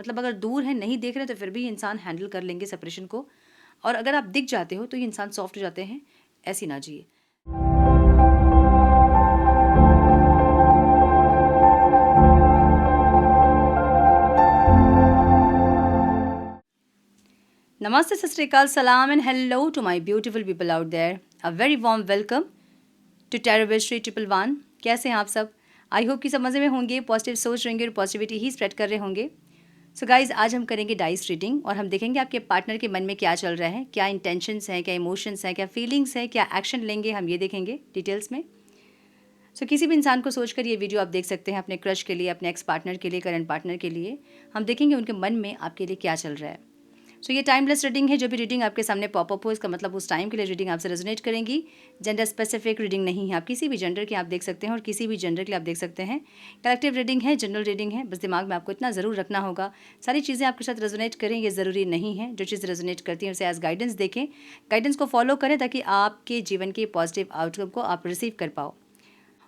मतलब अगर दूर हैं, नहीं देख रहे तो फिर भी इंसान हैंडल कर लेंगे सेपरेशन को, और अगर आप दिख जाते हो तो ये इंसान सॉफ्ट हो जाते हैं, ऐसी ना जिए। नमस्ते, सत श्री अकाल, सलाम and hello to my beautiful people out there. A very warm welcome to टेरोबिस्ट्री 111। कैसे हैं आप सब? आई होप कि सब मज़े में होंगे, पॉजिटिव सोच रहेंगे और पॉजिटिविटी ही स्प्रेड कर रहे होंगे। सो गाइज, आज हम करेंगे डाइस रीडिंग और हम देखेंगे आपके पार्टनर के मन में क्या चल रहा है, क्या इंटेंशंस हैं, क्या इमोशंस हैं, क्या फीलिंग्स हैं, क्या एक्शन लेंगे, हम ये देखेंगे डिटेल्स में। सो किसी भी इंसान को सोचकर ये वीडियो आप देख सकते हैं, अपने क्रश के लिए, अपने एक्स पार्टनर के लिए, करंट पार्टनर के लिए। हम देखेंगे उनके मन में आपके लिए क्या चल रहा है। सो ये टाइमलेस रीडिंग है। जो भी रीडिंग आपके सामने पॉपअप हो, इसका मतलब उस टाइम के लिए रीडिंग आपसे रेजोनेट करेंगी। जेंडर स्पेसिफिक रीडिंग नहीं है, आप किसी भी जेंडर के आप देख सकते हैं और किसी भी जेंडर के लिए आप देख सकते हैं। कलेक्टिव रीडिंग है, जनरल रीडिंग है। बस दिमाग में आपको इतना ज़रूर रखना होगा, सारी चीज़ें आपके साथ रेजोनेट करें ये ज़रूरी नहीं है। जो चीज़ रेजोनेट करती है उसे एज गाइडेंस देखें, गाइडेंस को फॉलो करें ताकि आपके जीवन के पॉजिटिव आउटकम को आप रिसीव कर पाओ।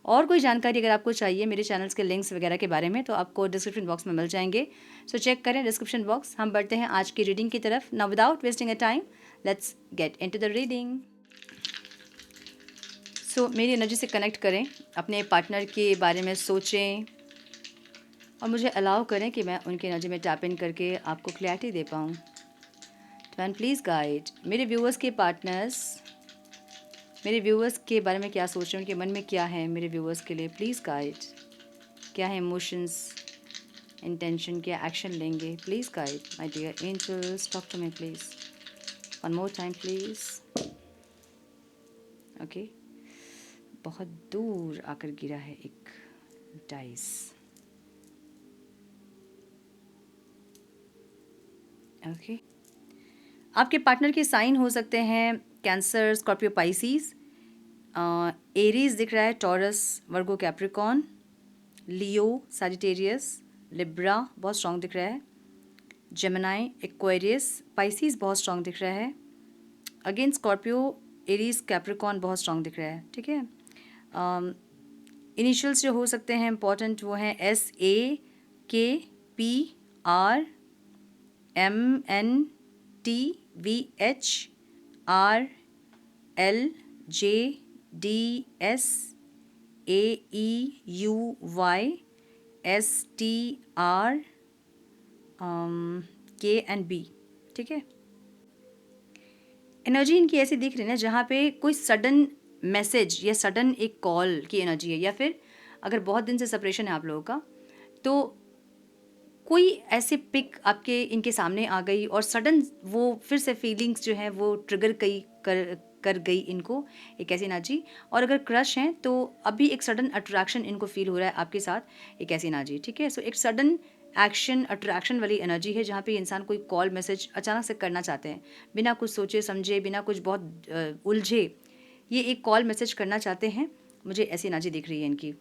और कोई जानकारी अगर आपको चाहिए मेरे चैनल्स के लिंक्स वगैरह के बारे में तो आपको डिस्क्रिप्शन बॉक्स में मिल जाएंगे। सो चेक करें डिस्क्रिप्शन बॉक्स। हम बढ़ते हैं आज की रीडिंग की तरफ। Now without wasting a time, let's get into the reading. So मेरी एनर्जी से कनेक्ट करें, अपने पार्टनर के बारे में सोचें और मुझे अलाउ करें कि मैं उनकी एनर्जी में टैप इन करके आपको क्लैरिटी दे पाऊँ। तो प्लीज़ गाइड मेरे व्यूअर्स के पार्टनर्स, मेरे व्यूअर्स के बारे में क्या सोच रहे हैं, उनके मन में क्या है मेरे व्यूअर्स के लिए। प्लीज़ गाइड, क्या है इमोशंस, इंटेंशन, क्या एक्शन लेंगे। Please guide my dear angels, talk to me please, one more time please. Okay, बहुत दूर आकर गिरा है एक डाइस। ओके, आपके पार्टनर के साइन हो सकते हैं कैंसर, स्कॉर्पियो, पाइसिस, एरीज दिख रहा है, टॉरस, वर्गो, कैप्रिकॉन, लियो, सैजिटेरियस, लिब्रा बहुत स्ट्रॉन्ग दिख रहा है, जेमिनाई, एक्वेरियस, पाइसिस बहुत स्ट्रॉन्ग दिख रहा है, अगेन स्कॉर्पियो, एरीज, कैप्रिकॉन बहुत स्ट्रॉन्ग दिख रहा है। ठीक है, इनिशियल्स जो हो सकते हैं इंपॉर्टेंट वो हैं SAKPRMNTVHRLJDSAEUY, ठीक है। एनर्जी इनकी ऐसी दिख रही है ना जहाँ पे कोई सडन मैसेज या सडन एक कॉल की एनर्जी है, या फिर अगर बहुत दिन से सेपरेशन है आप लोगों का तो कोई ऐसे पिक आपके इनके सामने आ गई और सडन वो फिर से फीलिंग्स जो है वो ट्रिगर कई कर गई इनको, एक ऐसी एनर्जी। और अगर क्रश हैं तो अभी एक सडन अट्रैक्शन इनको फील हो रहा है आपके साथ, एक ऐसी एनर्जी। ठीक है, सो एक सडन एक्शन, अट्रैक्शन वाली एनर्जी है जहाँ पे इंसान कोई कॉल मैसेज अचानक से करना चाहते हैं, बिना कुछ सोचे समझे, बिना कुछ बहुत उलझे, ये एक कॉल मैसेज करना चाहते हैं। मुझे ऐसी एनर्जी दिख रही है इनकी।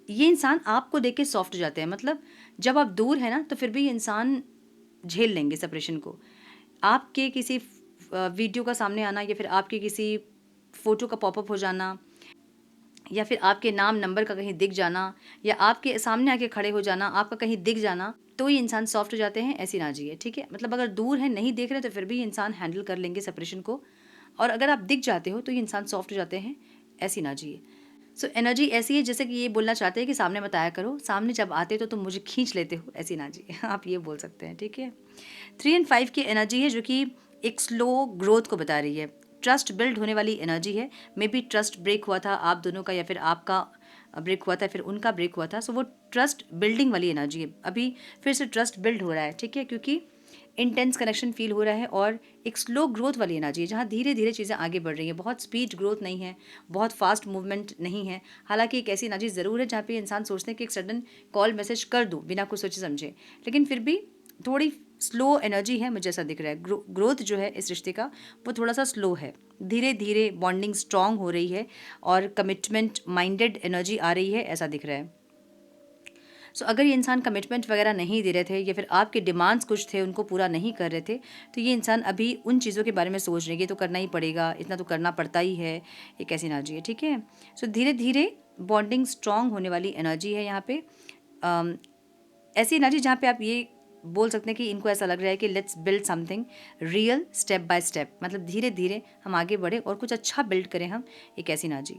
ये इंसान आपको देख के सॉफ्ट हो जाते हैं, मतलब जब आप दूर हैं ना तो फिर भी इंसान झेल लेंगे सेपरेशन को। आपके किसी वीडियो का सामने आना, या फिर आपके किसी फ़ोटो का पॉपअप हो जाना, या फिर आपके नाम नंबर का कहीं दिख जाना, या आपके सामने आके खड़े हो जाना, आपका कहीं दिख जाना, तो ये इंसान सॉफ्ट हो जाते हैं, ऐसी ना जिए। ठीक है, मतलब अगर दूर हैं, नहीं देख रहे तो फिर भी इंसान हैंडल कर लेंगे सेपरेशन को, और अगर आप दिख जाते हो तो ये इंसान सॉफ्ट हो जाते हैं, ऐसी ना जिए। सो एनर्जी ऐसी है जैसे कि ये बोलना चाहते हैं कि सामने मत आया करो, सामने जब आते हो तो तुम मुझे खींच लेते हो, ऐसी एनर्जी आप ये बोल सकते हैं। ठीक है, 3 एंड 5 की एनर्जी है जो कि एक स्लो ग्रोथ को बता रही है, ट्रस्ट बिल्ड होने वाली एनर्जी है। मे बी ट्रस्ट ब्रेक हुआ था आप दोनों का, या फिर आपका ब्रेक हुआ था, फिर उनका ब्रेक हुआ था। सो वो ट्रस्ट बिल्डिंग वाली एनर्जी है, अभी फिर से ट्रस्ट बिल्ड हो रहा है। ठीक है, क्योंकि इंटेंस कनेक्शन फील हो रहा है और एक स्लो ग्रोथ वाली एनर्जी है जहाँ धीरे धीरे चीज़ें आगे बढ़ रही हैं, बहुत स्पीड ग्रोथ नहीं है, बहुत फास्ट मूवमेंट नहीं है। हालांकि एक ऐसी एनर्जी ज़रूर है जहाँ पे इंसान सोचते हैं कि एक सडन कॉल मैसेज कर दूँ बिना कुछ सोचे समझे, लेकिन फिर भी थोड़ी स्लो एनर्जी है, मुझे ऐसा दिख रहा है। ग्रोथ जो है इस रिश्ते का वो थोड़ा सा स्लो है, धीरे धीरे बॉन्डिंग स्ट्रांग हो रही है और कमिटमेंट माइंडेड एनर्जी आ रही है, ऐसा दिख रहा है। सो अगर ये इंसान कमिटमेंट वगैरह नहीं दे रहे थे, या फिर आपके डिमांड्स कुछ थे उनको पूरा नहीं कर रहे थे, तो ये इंसान अभी उन चीज़ों के बारे में सोच रहे हैं कि ये तो करना ही पड़ेगा, इतना तो करना पड़ता ही है, एक ऐसी एनर्जी है। ठीक है, सो धीरे धीरे बॉन्डिंग स्ट्रांग होने वाली एनर्जी है यहाँ पे। ऐसी एनर्जी जहाँ पे आप ये बोल सकते हैं कि इनको ऐसा लग रहा है कि let's build something real step by step, मतलब धीरे धीरे हम आगे बढ़े और कुछ अच्छा बिल्ड करें हम, एक ऐसी एनर्जी।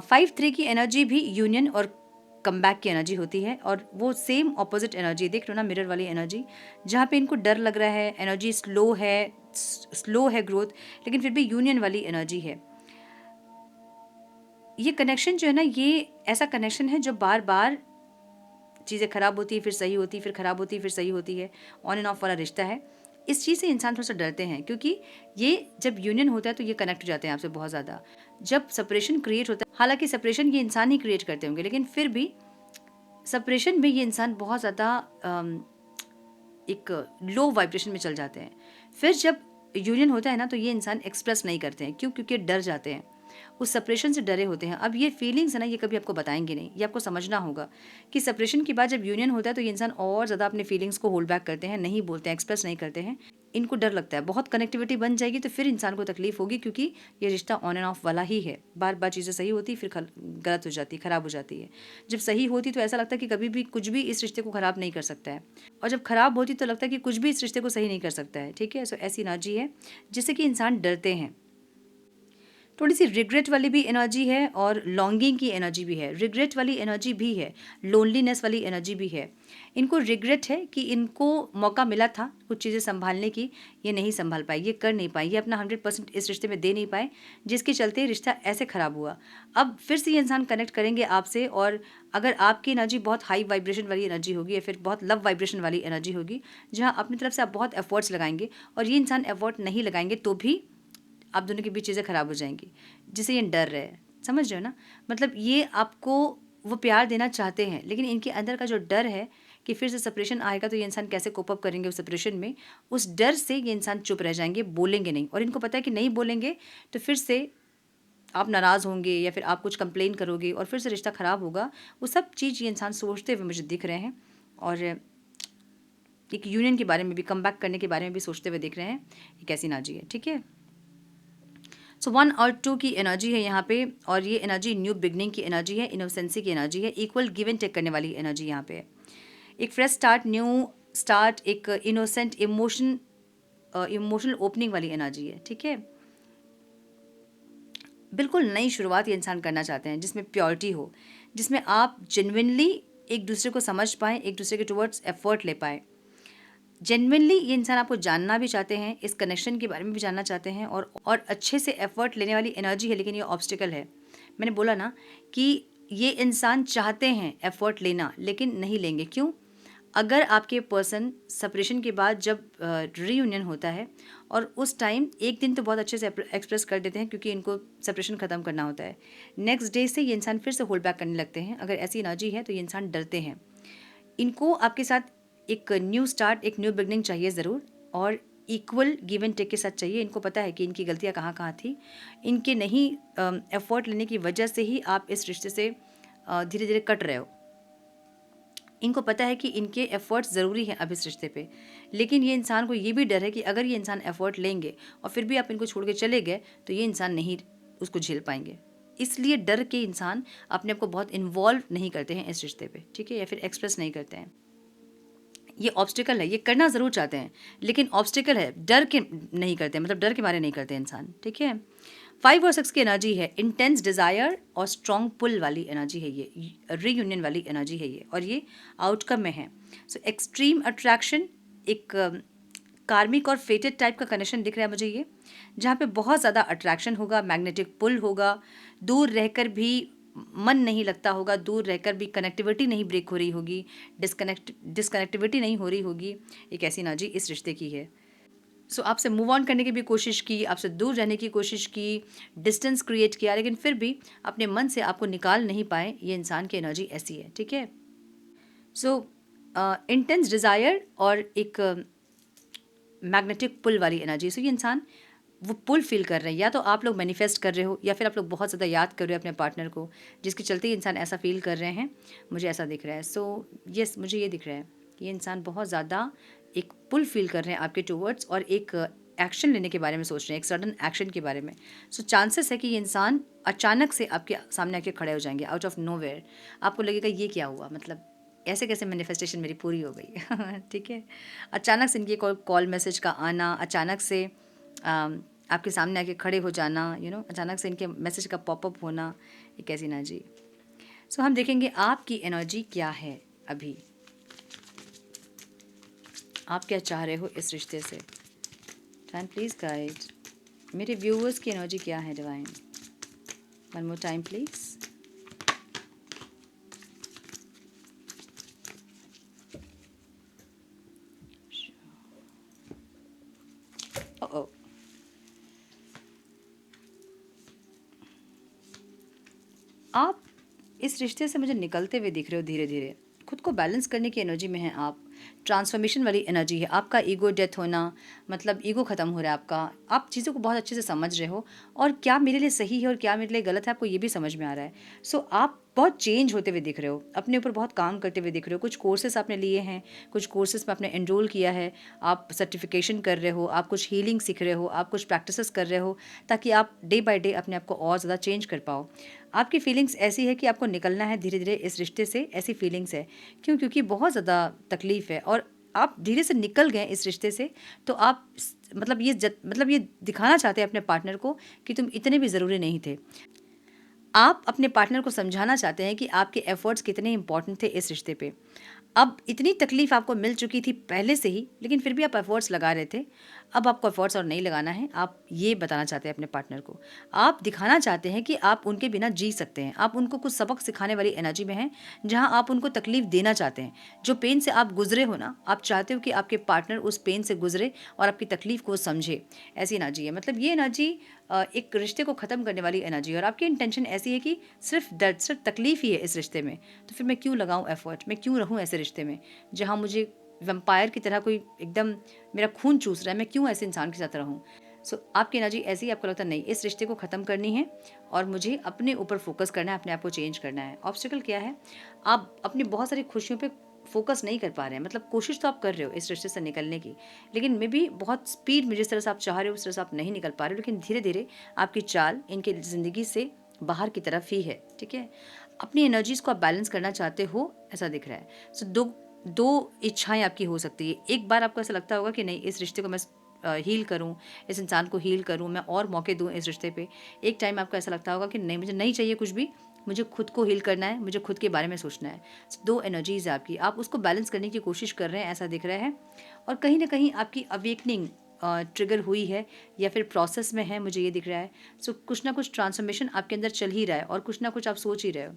5-3 की एनर्जी भी यूनियन और कमबैक की एनर्जी होती है, और वो सेम ऑपोजिट एनर्जी देख लो ना, मिरर वाली एनर्जी, जहाँ पे इनको डर लग रहा है, एनर्जी स्लो है ग्रोथ, लेकिन फिर भी यूनियन वाली एनर्जी है। ये कनेक्शन जो है ना, ये ऐसा कनेक्शन है जो बार बार चीज़ें खराब होती है, फिर सही होती है, फिर खराब होती है, फिर सही होती है, ऑन एंड ऑफ वाला रिश्ता है। इस चीज़ से इंसान थोड़ा सा डरते हैं, क्योंकि ये जब यूनियन होता है तो ये कनेक्ट हो जाते हैं आपसे बहुत ज़्यादा। जब सेपरेशन क्रिएट होता है, हालांकि सेपरेशन ये इंसान ही क्रिएट करते होंगे, लेकिन फिर भी सेपरेशन में ये इंसान बहुत ज़्यादा एक लो वाइब्रेशन में चल जाते हैं। फिर जब यूनियन होता है ना, तो ये इंसान एक्सप्रेस नहीं करते हैं। क्यों? क्योंकि डर जाते हैं, उस सेपरेशन से डरे होते हैं। अब ये फीलिंग्स है ना, ये कभी आपको बताएंगे नहीं, ये आपको समझना होगा कि सेपरेशन के बाद जब यूनियन होता है तो ये इंसान और ज़्यादा अपने फीलिंग्स को होल्ड बैक करते हैं, नहीं बोलते हैं, एक्सप्रेस नहीं करते हैं। इनको डर लगता है, बहुत कनेक्टिविटी बन जाएगी तो फिर इंसान को तकलीफ होगी, क्योंकि ये रिश्ता ऑन एंड ऑफ वाला ही है। बार बार चीज़ें सही होती फिर गलत हो जाती, खराब हो जाती है। जब सही होती तो ऐसा लगता है कि कभी भी कुछ भी इस रिश्ते को खराब नहीं कर सकता है, और जब खराब होती तो लगता है कि कुछ भी इस रिश्ते को सही नहीं कर सकता है। ठीक है, सो ऐसी एनर्जी है जिससे कि इंसान डरते हैं। थोड़ी सी रिग्रेट वाली भी एनर्जी है और लॉन्गिंग की एनर्जी भी है। रिग्रेट वाली एनर्जी भी है, लोनलीनेस वाली एनर्जी भी है। इनको रिग्रेट है कि इनको मौका मिला था कुछ चीज़ें संभालने की, ये नहीं संभाल पाए, ये कर नहीं पाए, ये अपना 100% इस रिश्ते में दे नहीं पाए, जिसके चलते रिश्ता ऐसे ख़राब हुआ। अब फिर से ये इंसान कनेक्ट करेंगे आपसे, और अगर आपकी एनर्जी बहुत हाई वाइब्रेशन वाली एनर्जी होगी या फिर बहुत लव वाइब्रेशन वाली एनर्जी होगी, जहाँ अपनी तरफ से आप बहुत एफर्ट्स लगाएंगे, और ये इंसान एफर्ट नहीं लगाएंगे तो भी आप दोनों के बीच चीज़ें खराब हो जाएंगी, जिसे ये डर रहे हैं। समझ रहे हो ना? मतलब ये आपको वो प्यार देना चाहते हैं, लेकिन इनके अंदर का जो डर है कि फिर से सेपरेशन आएगा तो ये इंसान कैसे कोप अप करेंगे उस सेपरेशन में, उस डर से ये इंसान चुप रह जाएंगे, बोलेंगे नहीं। और इनको पता है कि नहीं बोलेंगे तो फिर से आप नाराज़ होंगे या फिर आप कुछ कंप्लेन करोगे और फिर से रिश्ता ख़राब होगा। वो सब चीज़ ये इंसान सोचते हुए मुझे दिख रहे हैं, और एक यूनियन के बारे में भी, कम बैक करने के बारे में भी सोचते हुए दिख रहे हैं। ये कैसी एनर्जी है? ठीक है, सो 1 और 2 की एनर्जी है यहाँ पे, और ये एनर्जी न्यू बिगनिंग की एनर्जी है, इनोसेंसी की एनर्जी है, इक्वल गिव एंड टेक करने वाली एनर्जी यहाँ पे है। एक फ्रेश स्टार्ट, न्यू स्टार्ट, एक इनोसेंट इमोशनल ओपनिंग वाली एनर्जी है। ठीक है, बिल्कुल नई शुरुआत ये इंसान करना चाहते हैं, जिसमें प्योरिटी हो, जिसमें आप जेन्युइनली एक दूसरे को समझ पाएँ, एक दूसरे के टुवर्ड्स एफर्ट ले पाएँ। जेन्युइनली ये इंसान आपको जानना भी चाहते हैं, इस कनेक्शन के बारे में भी जानना चाहते हैं, और अच्छे से एफर्ट लेने वाली एनर्जी है, लेकिन ये ऑब्स्टिकल है। मैंने बोला ना कि ये इंसान चाहते हैं एफर्ट लेना, लेकिन नहीं लेंगे। क्यों? अगर आपके पर्सन सेपरेशन के बाद जब रीयूनियन होता है, और उस टाइम एक दिन तो बहुत अच्छे से एक्सप्रेस कर देते हैं, क्योंकि इनको सेपरेशन ख़त्म करना होता है। नेक्स्ट डे से ये इंसान फिर से होल्ड बैक करने लगते हैं। अगर ऐसी एनर्जी है तो ये इंसान डरते हैं। इनको आपके साथ एक न्यू स्टार्ट, एक न्यू बिगनिंग चाहिए ज़रूर, और इक्वल गिव एंड टेक के साथ चाहिए। इनको पता है कि इनकी गलतियाँ कहाँ कहाँ थी, इनके नहीं एफर्ट लेने की वजह से ही आप इस रिश्ते से धीरे धीरे कट रहे हो। इनको पता है कि इनके एफर्ट्स ज़रूरी हैं अब इस रिश्ते पे, लेकिन ये इंसान को ये भी डर है कि अगर ये इंसान एफर्ट लेंगे और फिर भी आप इनको छोड़ के चले गए तो ये इंसान नहीं उसको झेल पाएंगे। इसलिए डर के इंसान अपने आप को बहुत इन्वॉल्व नहीं करते हैं इस रिश्ते पे। ठीक है, या फिर एक्सप्रेस नहीं करते हैं। ये ऑब्स्टिकल है, ये करना ज़रूर चाहते हैं, लेकिन ऑब्स्टिकल है, डर के नहीं करते, मतलब डर के मारे नहीं करते इंसान। ठीक है, 5 और 6 की एनर्जी है इंटेंस डिज़ायर और स्ट्रॉन्ग पुल वाली एनर्जी है, ये रीयूनियन वाली एनर्जी है ये, और ये आउटकम में है। सो एक्सट्रीम अट्रैक्शन, एक कार्मिक और फेटेड टाइप का कनेक्शन दिख रहा है मुझे ये, जहाँ पे बहुत ज़्यादा अट्रैक्शन होगा, मैग्नेटिक पुल होगा, दूर रहकर भी मन नहीं लगता होगा, दूर रहकर भी कनेक्टिविटी नहीं ब्रेक हो रही होगी, डिस्कनेक्टिविटी नहीं हो रही होगी। एक ऐसी एनर्जी इस रिश्ते की है। सो आपसे मूव ऑन करने की भी कोशिश की, आपसे दूर रहने की कोशिश की, डिस्टेंस क्रिएट किया, लेकिन फिर भी अपने मन से आपको निकाल नहीं पाए। ये इंसान की एनर्जी ऐसी है। ठीक है, सो इंटेंस डिज़ायर और एक मैग्नेटिक पुल वाली एनर्जी। सो ये इंसान वो पुल फील कर रहे हैं, या तो आप लोग मैनिफेस्ट कर रहे हो या फिर आप लोग बहुत ज़्यादा याद कर रहे हो अपने पार्टनर को, जिसके चलते ये इंसान ऐसा फील कर रहे हैं। मुझे ऐसा दिख रहा है। सो यस, मुझे ये दिख रहा है कि ये इंसान बहुत ज़्यादा एक पुल फील कर रहे हैं आपके टूवर्ड्स, और एक एक्शन लेने के बारे में सोच रहे हैं, एक सडन एक्शन के बारे में। सो चांसेस है कि ये इंसान अचानक से आपके सामने आके खड़े हो जाएंगे, आउट ऑफ नोवेयर। आपको लगेगा ये क्या हुआ, मतलब ऐसे कैसे मैनिफेस्टेशन मेरी पूरी हो गई। ठीक है, अचानक से इनकी कॉल मैसेज का आना, अचानक से आपके सामने आके खड़े हो जाना, अचानक से इनके मैसेज का पॉपअप होना, ये कैसी ना जी। सो हम देखेंगे आपकी एनर्जी क्या है अभी, आप क्या चाह रहे हो इस रिश्ते से। टाइम प्लीज़ गाइड, मेरे व्यूअर्स की एनर्जी क्या है divine. One more time please. ओ आप इस रिश्ते से मुझे निकलते हुए दिख रहे हो धीरे धीरे, खुद को बैलेंस करने की एनर्जी में है आप, ट्रांसफॉर्मेशन वाली एनर्जी है आपका, ईगो डेथ होना, मतलब ईगो ख़त्म हो रहा है आपका, आप चीज़ों को बहुत अच्छे से समझ रहे हो और क्या मेरे लिए सही है और क्या मेरे लिए गलत है आपको ये भी समझ में आ रहा है। सो आप बहुत चेंज होते हुए दिख रहे हो, अपने ऊपर बहुत काम करते हुए दिख रहे हो, कुछ कोर्सेस आपने लिए हैं, कुछ कोर्सेज में आपने एनरोल किया है, आप सर्टिफिकेशन कर रहे हो, आप कुछ हीलिंग सीख रहे हो, आप कुछ प्रैक्टिसेस कर रहे हो, ताकि आप डे बाय डे अपने आप को और ज़्यादा चेंज कर पाओ। आपकी फीलिंग्स ऐसी है कि आपको निकलना है धीरे धीरे इस रिश्ते से, ऐसी फीलिंग्स है। क्यों? क्योंकि बहुत ज़्यादा तकलीफ़ है और आप धीरे से निकल गए इस रिश्ते से, तो आप मतलब ये दिखाना चाहते हैं अपने पार्टनर को कि तुम इतने भी ज़रूरी नहीं थे। आप अपने पार्टनर को समझाना चाहते हैं कि आपके एफर्ट्स कितने इंपॉर्टेंट थे इस रिश्ते पे। अब इतनी तकलीफ़ आपको मिल चुकी थी पहले से ही, लेकिन फिर भी आप एफर्ट्स लगा रहे थे। अब आपको एफर्ट्स और नहीं लगाना है, आप ये बताना चाहते हैं अपने पार्टनर को। आप दिखाना चाहते हैं कि आप उनके बिना जी सकते हैं। आप उनको कुछ सबक सिखाने वाली एनर्जी में हैं, जहाँ आप उनको तकलीफ़ देना चाहते हैं। जो पेन से आप गुज़रे हो ना, आप चाहते हो कि आपके पार्टनर उस पेन से गुज़रे और आपकी तकलीफ़ को समझे। ऐसी एनर्जी है, मतलब ये एनर्जी एक रिश्ते को ख़त्म करने वाली एनर्जी है और आपकी इंटेंशन ऐसी है कि सिर्फ़ दर्द, सिर्फ़ तकलीफ़ ही है इस रिश्ते में। तो फिर मैं क्यों लगाऊँ एफ़र्ट, मैं क्यों रहूँ ऐसे रिश्ते में जहाँ मुझे वैम्पायर की तरह कोई एकदम मेरा खून चूस रहा है, मैं क्यों ऐसे इंसान के साथ रहूँ। सो आपकी एनर्जी ऐसी है, आपको लगता है नहीं इस रिश्ते को ख़त्म करनी है और मुझे अपने ऊपर फोकस करना है, अपने आप को चेंज करना है। ऑब्स्टिकल क्या है, आप अपनी बहुत सारी खुशियों पे फोकस नहीं कर पा रहे हैं, मतलब कोशिश तो आप कर रहे हो इस रिश्ते से निकलने की, लेकिन मे बी बहुत स्पीड में जिस तरह से आप चाह रहे हो उस तरह से आप नहीं निकल पा रहे हो, लेकिन धीरे धीरे आपकी चाल इनके ज़िंदगी से बाहर की तरफ ही है। ठीक है, अपनी एनर्जीज को आप बैलेंस करना चाहते हो, ऐसा दिख रहा है। सो दो इच्छाएं आपकी हो सकती है। एक बार आपको ऐसा लगता होगा कि नहीं इस रिश्ते को मैं हील करूं, इस इंसान को हील करूं, मैं और मौके दूं इस रिश्ते पे। एक टाइम आपको ऐसा लगता होगा कि नहीं मुझे नहीं चाहिए कुछ भी, मुझे खुद को हील करना है, मुझे खुद के बारे में सोचना है। दो एनर्जीज है आपकी, आप उसको बैलेंस करने की कोशिश कर रहे हैं ऐसा दिख रहा है। और कहीं ना कहीं आपकी अवेकनिंग ट्रिगर हुई है या फिर प्रोसेस में है, मुझे ये दिख रहा है। सो कुछ ना कुछ ट्रांसफॉर्मेशन आपके अंदर चल ही रहा है और कुछ ना कुछ आप सोच ही रहे हो।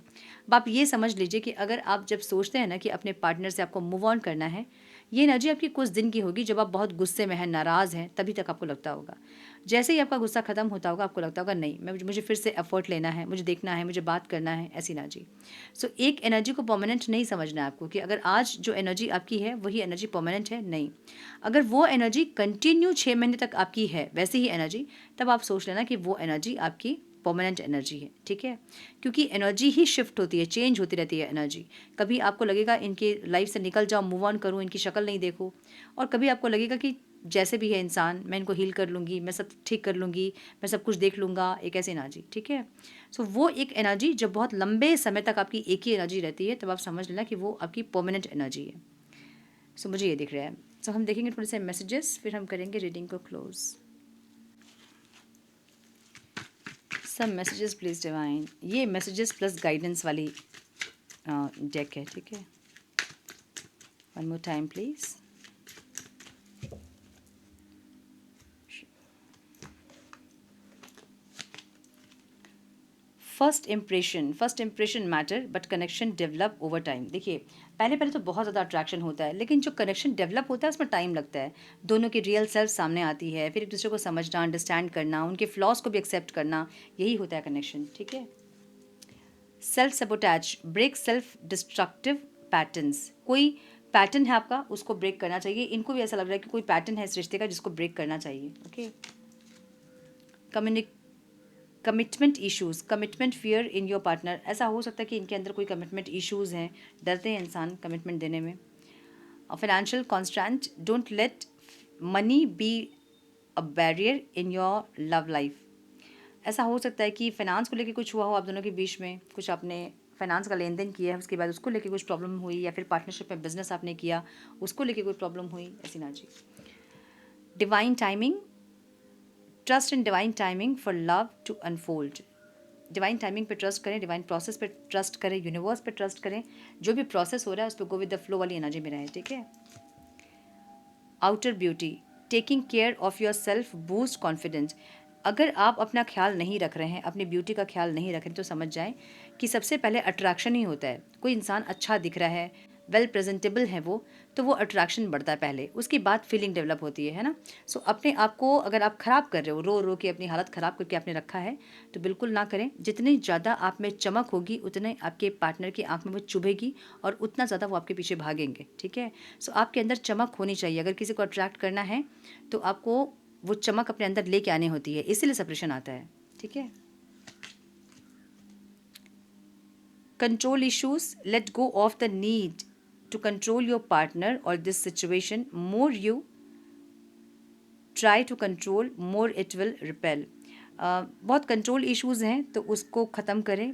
अब आप ये समझ लीजिए कि अगर आप जब सोचते हैं ना कि अपने पार्टनर से आपको मूव ऑन करना है, ये एनर्जी आपकी कुछ दिन की होगी। जब आप बहुत गुस्से में हैं, नाराज़ हैं, तभी तक आपको लगता होगा। जैसे ही आपका गुस्सा खत्म होता होगा, आपको लगता होगा नहीं मुझे फिर से एफर्ट लेना है, मुझे देखना है, मुझे बात करना है, ऐसी एनर्जी। सो एक एनर्जी को परमानेंट नहीं समझना है आपको कि अगर आज जो एनर्जी आपकी है वही एनर्जी परमानेंट है, नहीं। अगर वो एनर्जी कंटिन्यू 6 महीने तक आपकी है वैसी ही एनर्जी, तब आप सोच लेना कि वो एनर्जी आपकी परमानेंट एनर्जी है। ठीक है, क्योंकि एनर्जी ही शिफ्ट होती है, चेंज होती रहती है एनर्जी। कभी आपको लगेगा इनके लाइफ से निकल जाओ, मूव ऑन करूँ, इनकी शक्ल नहीं देखूँ, और कभी आपको लगेगा कि जैसे भी है इंसान मैं इनको हील कर लूँगी, मैं सब ठीक कर लूँगी, मैं सब कुछ देख लूँगा, एक ऐसी एनर्जी। ठीक है, सो वो एक एनर्जी जब बहुत लंबे समय तक आपकी एक ही एनर्जी रहती है, तब आप समझ लेना कि वो आपकी परमानेंट एनर्जी है। सो मुझे ये दिख रहा है। सो हम देखेंगे थोड़े से मैसेजेस, फिर हम करेंगे रीडिंग को क्लोज। सब मैसेजेस प्लीज़ डिवाइन, ये मैसेजेस प्लस गाइडेंस वाली डेक है। ठीक है, one more time please. First impression matter but connection develop over time. देखिए पहले पहले तो बहुत ज़्यादा अट्रैक्शन होता है, लेकिन जो कनेक्शन डेवलप होता है उसमें टाइम लगता है। दोनों की रियल सेल्फ सामने आती है, फिर एक दूसरे को समझना, अंडरस्टैंड करना, उनके फ्लॉज को भी एक्सेप्ट करना, यही होता है कनेक्शन। ठीक है, self sabotage break self destructive patterns. कोई पैटर्न है आपका, उसको ब्रेक करना चाहिए। इनको भी ऐसा लग रहा है कि कोई पैटर्न है इस रिश्ते का जिसको ब्रेक करना चाहिए। Okay, commitment issues, commitment fear in your partner. ऐसा हो सकता है कि इनके अंदर कोई कमिटमेंट इश्यूज़ हैं, डरते हैं इंसान कमिटमेंट देने में। और financial constant, don't let money be a barrier in your love life. ऐसा हो सकता है कि फाइनेंस को लेके कुछ हुआ हो आप दोनों के बीच में, कुछ आपने फाइनेंस का लेन देन किया है, उसके बाद उसको लेके कुछ प्रॉब्लम हुई, या फिर पार्टनरशिप में बिजनेस आपने किया उसको लेके कोई प्रॉब्लम हुई, ऐसी energy. Divine timing, trust in divine timing for love to unfold. Divine timing पे ट्रस्ट करें, डिवाइन प्रोसेस पे ट्रस्ट करें, यूनिवर्स पे ट्रस्ट करें, जो भी प्रोसेस हो रहा है उस पर गो विद द फ्लो वाली एनर्जी में रहें, ठीक है। Outer beauty, taking care of yourself boost confidence. अगर आप अपना ख्याल नहीं रख रहे हैं, अपनी ब्यूटी का ख्याल नहीं रख रहे, तो समझ जाएं कि सबसे पहले अट्रैक्शन ही होता है। कोई इंसान अच्छा दिख रहा है, वेल प्रेजेंटेबल है वो, तो वो अट्रैक्शन बढ़ता है पहले, उसके बाद फीलिंग डेवलप होती है ना। सो अपने आप को अगर आप ख़राब कर रहे हो, रो रो के अपनी हालत ख़राब करके आपने रखा है, तो बिल्कुल ना करें। जितनी ज़्यादा आप में चमक होगी उतने आपके पार्टनर की आँख में वो चुभेगी और उतना ज़्यादा वो आपके पीछे भागेंगे, ठीक है। सो आपके अंदर चमक होनी चाहिए। अगर किसी को अट्रैक्ट करना है तो आपको वो चमक अपने अंदर लेके आनी होती है, इसीलिए सेपरेशन आता है, ठीक है। Control issues, let go of the need to control your partner और this situation. More you try to control, more it will repel. बहुत कंट्रोल इश्यूज़ हैं तो उसको ख़त्म करें।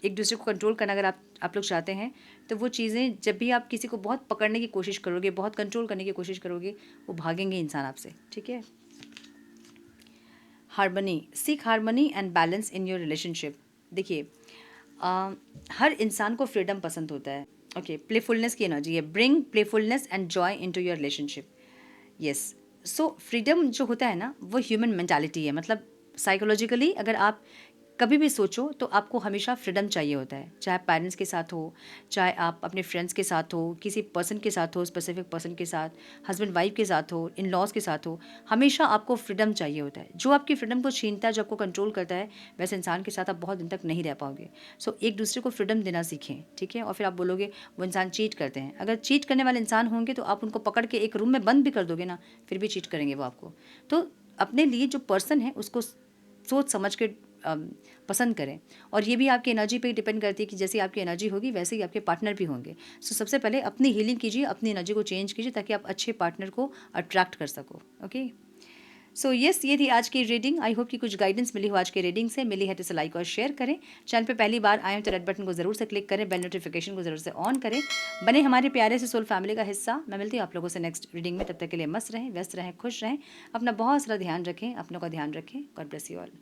एक दूसरे को कंट्रोल करना अगर आप लोग चाहते हैं तो वो चीज़ें, जब भी आप किसी को बहुत पकड़ने की कोशिश करोगे, बहुत कंट्रोल करने की कोशिश करोगे, वो भागेंगे इंसान आपसे, ठीक है। Harmony, seek harmony and balance in your relationship. देखिए, हर इंसान को फ्रीडम पसंद होता है, ओके। प्लेफुलनेस की एनर्जी है, bring playfulness and Joy into your relationship. Yes, so freedom जो होता है ना, वो ह्यूमन मेंटालिटी है। मतलब साइकोलॉजिकली अगर आप कभी भी सोचो तो आपको हमेशा फ्रीडम चाहिए होता है, चाहे पेरेंट्स के साथ हो, चाहे आप अपने फ्रेंड्स के साथ हो, किसी पर्सन के साथ हो, स्पेसिफिक पर्सन के साथ, हस्बैंड वाइफ के साथ हो, इन लॉज के साथ हो, हमेशा आपको फ्रीडम चाहिए होता है। जो आपकी फ्रीडम को छीनता है, जो आपको कंट्रोल करता है, वैसे इंसान के साथ आप बहुत दिन तक नहीं रह पाओगे। सो एक दूसरे को फ्रीडम देना सीखें, ठीक है। और फिर आप बोलोगे वो इंसान चीट करते हैं, अगर चीट करने वाले इंसान होंगे तो आप उनको पकड़ के एक रूम में बंद भी कर दोगे ना, फिर भी चीट करेंगे वो आपको। तो अपने लिए जो पर्सन है उसको सोच समझ के पसंद करें। और ये भी आपकी एनर्जी पे डिपेंड करती है कि जैसी आपकी एनर्जी होगी वैसे ही आपके पार्टनर भी होंगे। सो सबसे पहले अपनी हीलिंग कीजिए, अपनी एनर्जी को चेंज कीजिए, ताकि आप अच्छे पार्टनर को अट्रैक्ट कर सको, ओके। सो यस, ये थी आज की रीडिंग। आई होप कि कुछ गाइडेंस मिली हो आज के रीडिंग से। मिली है तो इसे लाइक और शेयर करें। चैनल पे पहली बार आए हो तो रेड बटन को ज़रूर से क्लिक करें, बेल नोटिफिकेशन को ज़रूर से ऑन करें, बने हमारे प्यारे से सोल फैमिली का हिस्सा। मैं मिलती हूँ आप लोगों से नेक्स्ट रीडिंग में। तब तक के लिए मस्त रहें, व्यस्त रहें, खुश रहें, अपना बहुत सारा ध्यान रखें, अपनों का ध्यान रखें। God bless you all.